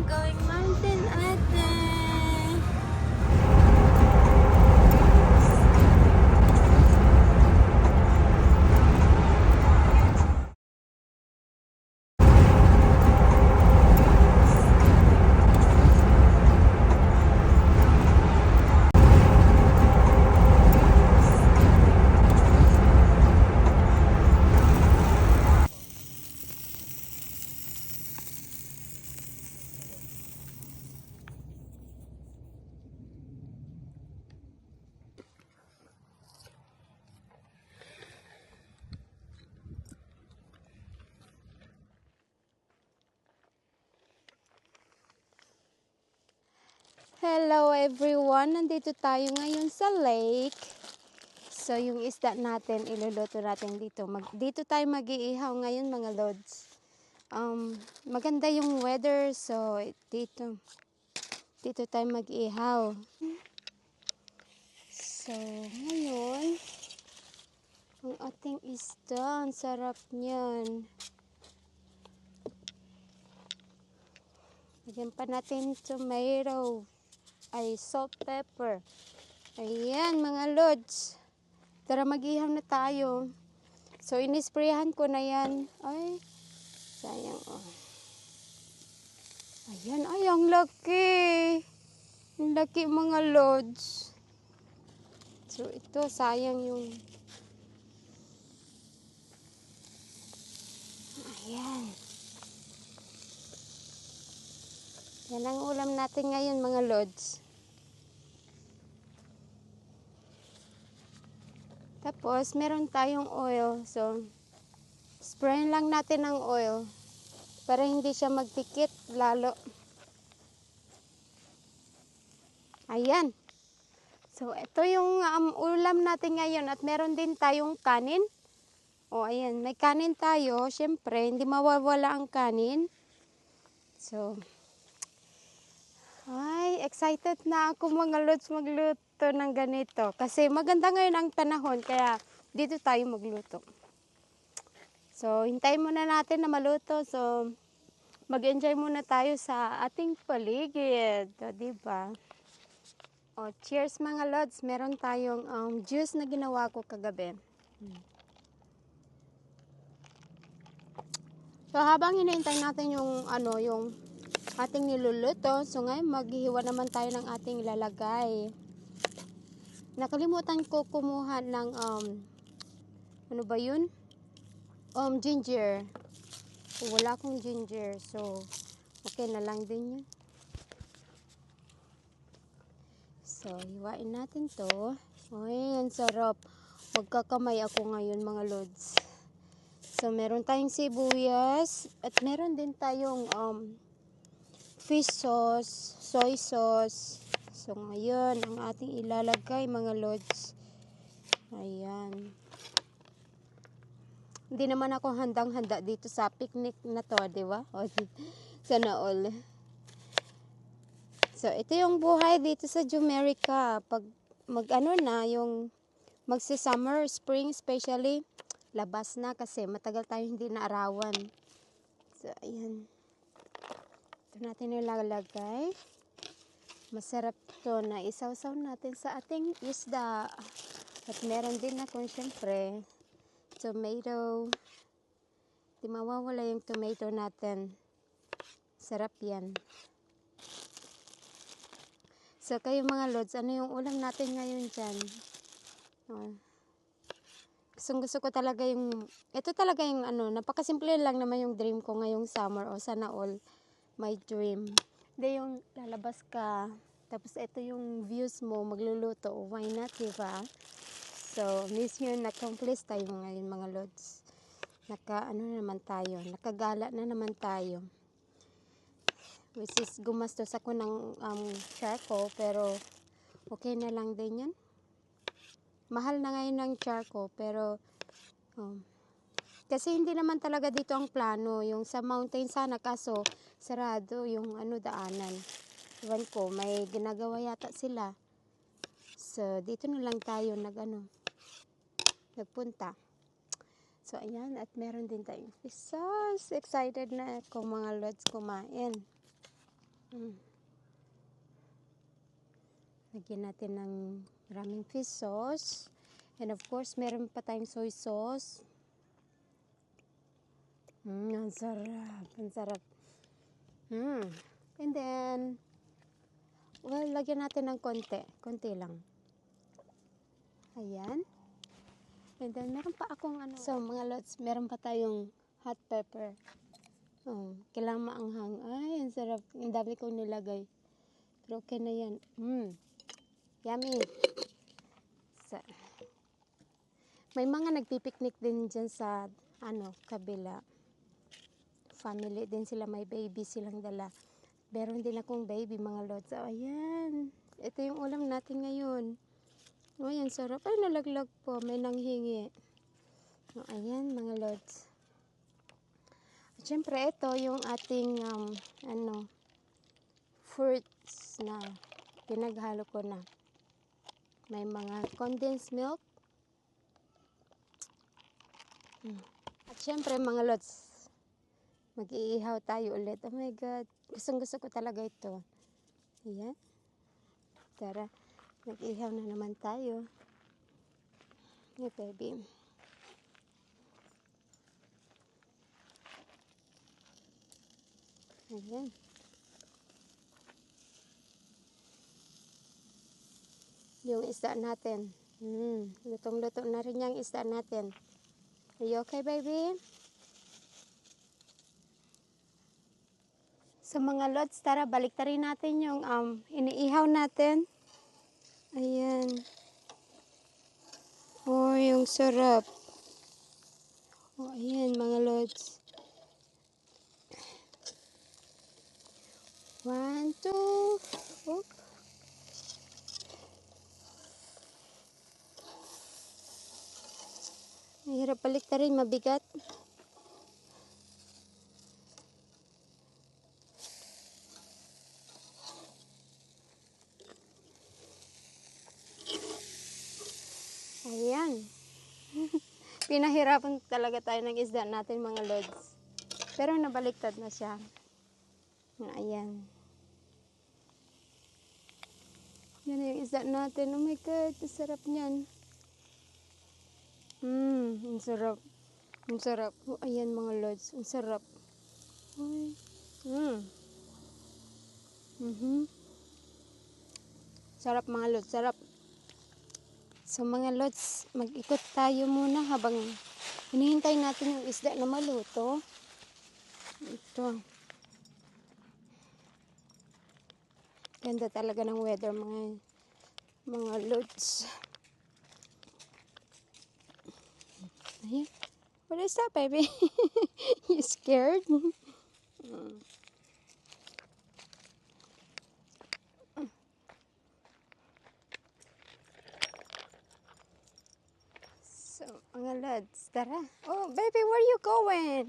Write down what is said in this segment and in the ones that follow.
going mountain ate. Hello everyone! Nandito tayo ngayon sa lake. So yung isda natin, iluluto natin dito. Dito tayo mag-iihaw ngayon mga lods. Maganda yung weather, so dito tayo mag-iihaw. So ngayon, ang ating isda, ang sarap niyan. Lagyan pa natin tomato. Ay, salt, pepper. Ayan, mga lods. Tara, mag-ihaw na tayo. So, inisprayan ko na yan. Ay, sayang, oh. Ayan, ay, ang laki. Ang laki, mga lods. So, ito, sayang yung... Ayan. Yan ang ulam natin ngayon, mga lods. Tapos, meron tayong oil. So, sprayin lang natin ng oil para hindi siya magtikit lalo. Ayan. So, ito yung ulam natin ngayon at meron din tayong kanin. O, ayan. May kanin tayo. Siyempre, hindi mawawala ang kanin. So, ay, excited na ako mga lods magluto ng ganito. Kasi maganda ngayon ang panahon, kaya dito tayo magluto. So, hintayin muna natin na maluto. So, mag-enjoy muna tayo sa ating paligid. O, diba? O, cheers mga lods. Meron tayong juice na ginawa ko kagabi. So, habang hinihintay natin yung ating niluluto, so ngayon maghihiwa naman tayo ng ating ilalagay. Nakalimutan ko kumuha ng ano ba yun? Ginger. Wala akong ginger, so okay na lang din yun. So, hiwain natin to. Ay, ang sarap. Magkakamay ako ngayon mga lods. So, meron tayong sibuyas at meron din tayong fish sauce, soy sauce. So, ngayon, ang ating ilalagay mga lods. Ayan. Hindi naman ako handang-handa dito sa picnic na to, di ba? Sana all. So, ito yung buhay dito sa Jumerica. Pag yung magsa-summer, spring especially, labas na kasi matagal tayo hindi naarawan. So, ayan. Ito natin ilalagay. Masarap to na isaw-saw natin sa ating isda. At meron din akong syempre tomato. Di mawawala yung tomato natin. Sarap yan. So kayo mga lods, ano yung ulam natin ngayon dyan? Gusto ko talaga ito talaga yung napakasimple lang naman yung dream ko ngayong summer o sana all my dream. Hindi yung lalabas ka, tapos ito yung views mo, magluluto, why not, diba? So, mission na-accomplish tayo ngayon mga lods. Nakagala na naman tayo. Which is, gumastos ako ng charcoal, pero okay na lang din yan. Mahal na ngayon ng charcoal, pero kasi hindi naman talaga dito ang plano. Yung sa mountain sana, kaso sarado yung daanan. Iwan ko, may ginagawa yata sila. So, dito na lang tayo nagpunta. So, ayan. At meron din tayong fish sauce. Excited na ako mga lods kumain. Mm. Lagyan natin ng maraming fish sauce. And of course, meron pa tayong soy sauce. Ang sarap. Ang sarap. And then, well, lagyan natin ng konti. Konti lang. Ayan. And then, meron pa akong ano. So, mga lods, meron pa tayong hot pepper. Oh, kailangan maanghang. Ay, ang sarap. Ang dami kong nilagay. Pero okay na yan. Yummy. So, may mga nagpipiknik din dyan sa, kabila. Family din sila. May baby silang dala. Meron din akong baby, mga lods. So, ayan. Ito yung ulam natin ngayon. Oh, ayan, sarap. Ay, nalaglag po. May nanghingi. Oh, ayan, mga lods. Siyempre, ito yung ating, fruits na pinaghalo ko na. May mga condensed milk. At siyempre, mga lods, mag-iihaw tayo ulit. Oh my God. Gustong-gusto ko talaga ito. Ayan. Tara, mag-iihaw na naman tayo. Hey, baby. Ayan. Yung isda natin. Lutong-luto na rin yung isda natin. Are you okay, baby? So, mga lods, tara, baliktarin natin yung iniihaw natin. Ayan. Oh, yung sarap. Oh, ayan, mga lods. 1, 2. Oh. Mahirap baliktarin, mabigat. Ayan. Pinahirapan talaga tayo ng isda natin, mga lods. Pero nabaliktad na siya. Ayan. Yan yung isda natin. Oh my God, ang sarap niyan. Ang sarap. Ang sarap. Oh, ayan, mga lods. Ang sarap. Ay. Sarap, mga lods. Sarap. So, mga lods, mag-ikot tayo muna habang hinihintay natin yung isda na maluto. Ito. Ganda talaga ng weather, mga lods. Ayan. What is that, baby? You scared? So, mga lods, tara. Oh, baby, where are you going?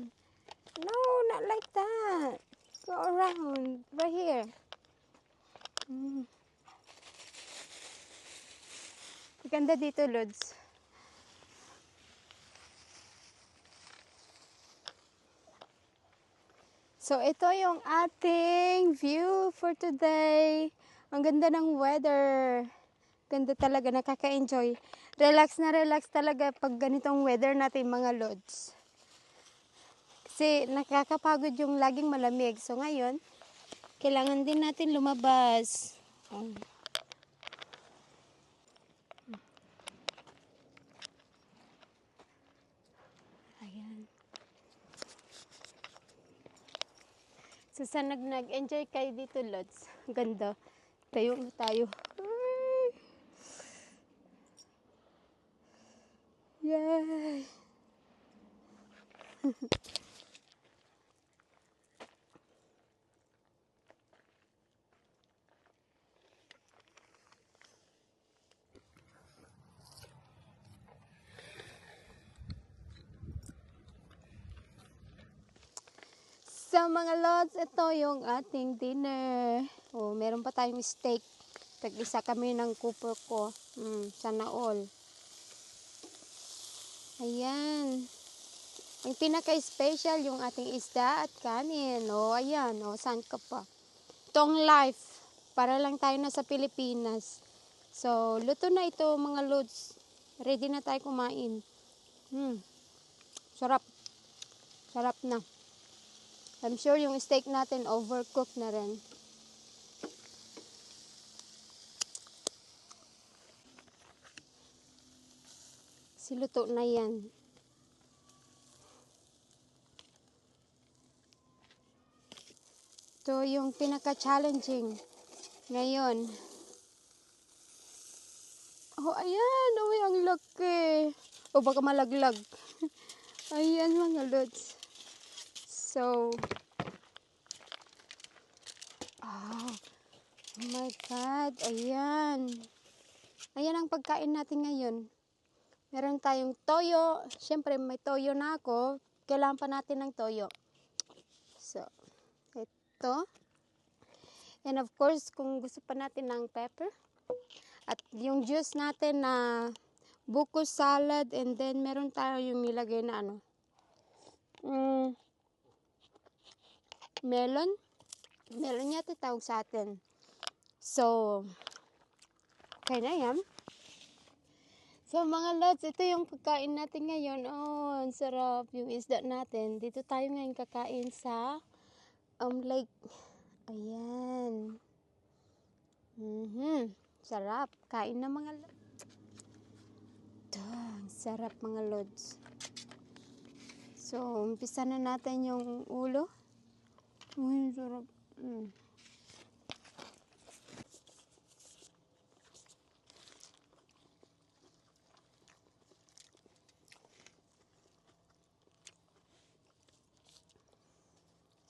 No, not like that. Go around. Right here. Ganda dito, lods. So, ito yung ating view for today. Ang ganda ng weather. Ganda talaga, nakaka-enjoy. Relax na relax talaga pag ganitong weather natin, mga lods. Kasi nakakapagod yung laging malamig. So, ngayon, kailangan din natin lumabas. Ayan. So, sa nag-enjoy kayo dito, lods. Ganda. Tayo na tayo. Ay. Yay! So, mga lods, ito yung ating dinner. Oh, meron pa tayong steak. Tag-isa kami ng cooper ko. Sana all. Ayan. Ang pinaka-special yung ating isda at kanin. Oh, ayan. Oh, saan ka pa? totoong life. Para lang tayo na sa Pilipinas. So, luto na ito mga lods. Ready na tayo kumain. Sarap. Sarap na. I'm sure yung steak natin overcooked na rin. Siluto na yan. Ito yung pinaka-challenging ngayon. Oh, ayan. Oh, ang laki. O, baka malaglag. Ayan mga lods. So, oh my God. Ayan. Ayan ang pagkain natin ngayon. Meron tayong toyo. Siyempre, may toyo na ako. Kailangan pa natin ng toyo. So, ito. And of course, kung gusto pa natin ng pepper. At yung juice natin na buko salad. And then, meron tayo yung nilagay na ano. Melon. Melon yata tawag sa atin. So, okay na yan. So mga lods, ito yung pagkain natin ngayon. Oh, ang sarap yung isda natin. Dito tayo ngayon kakain sa lake. Ayan. Sarap. Kain na mga lods. Sarap mga lods. So, umpisa na natin yung ulo. Sarap.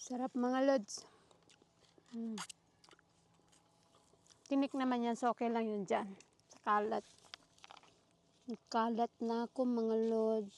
Sarap mga lods. Tinik naman yan, so okay lang yun dyan. Sa kalat. Kalat na ako mga lods.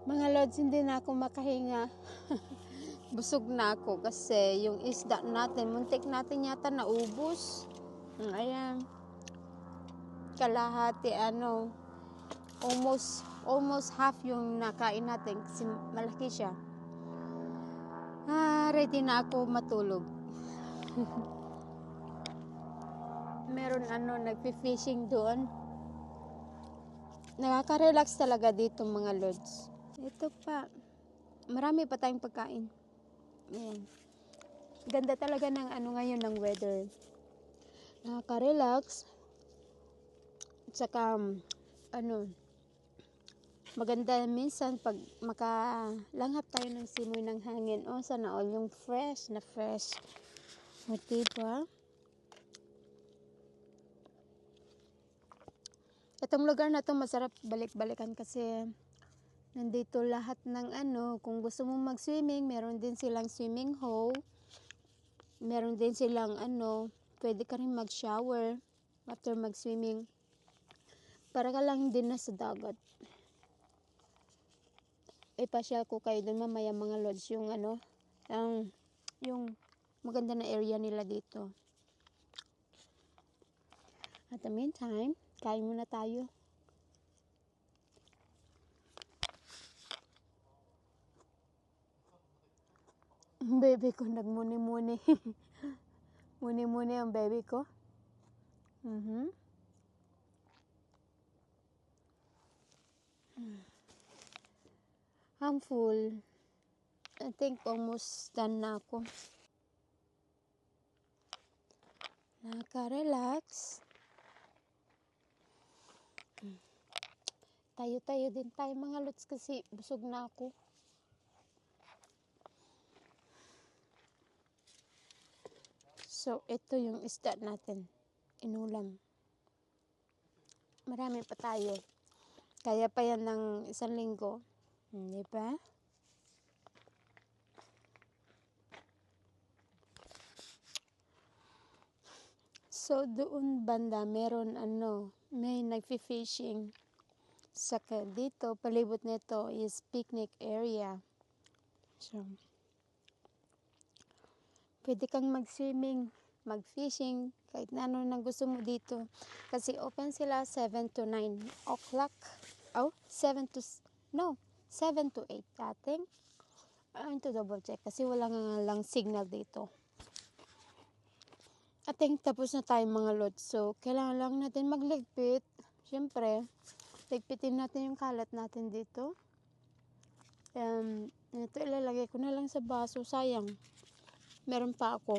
Mga lods, hindi na ako makahinga. Busog na ako kasi yung isda natin, muntik natin yata naubos. Ayan. Kalahati almost half yung nakain natin kasi malaki siya. Ready na ako matulog. Meron nagpi-fishing doon. Nakaka-relax talaga dito mga lods. Ito pa. Marami pa tayong pagkain. Ayan. Ganda talaga ng ngayon ng weather. Nakaka-relax. At saka maganda minsan pag makalanghap tayo ng simoy ng hangin. Oh, sana all yung fresh na fresh. O, diba? Itong lugar na to masarap balik-balikan kasi nandito lahat ng kung gusto mong mag-swimming, meron din silang swimming hole. Meron din silang pwede ka rin mag-shower after mag-swimming. Para ka lang din na sa dagat. Ipasyal ko kayo dun mamaya mga lods yung yung maganda na area nila dito. At the meantime, kain muna tayo. Baby ko nagmuni-muni. Muni-muni ang baby ko. I'm full. I think almost done na ako. Nakaka-relax. Tayo-tayo din tayo mga lods kasi busog na ako. So, ito yung isda natin. Inulam. Marami pa tayo. Kaya pa yan ng 1 linggo. Di ba? So, doon banda, meron may nagfi-fishing. Saka dito, palibot nito is picnic area. So, pwede kang mag-swimming, mag-fishing, kahit na ano na gusto mo dito. Kasi open sila 7 to 9 o'clock. Oh, 7 to 8, I think. I want to double check kasi wala nga lang signal dito. I think tapos na tayo mga lods. So, kailangan lang natin magligpit. Siyempre, ligpitin natin yung kalat natin dito. Ito ilalagay ko na lang sa baso. Sayang. Meron pa ako.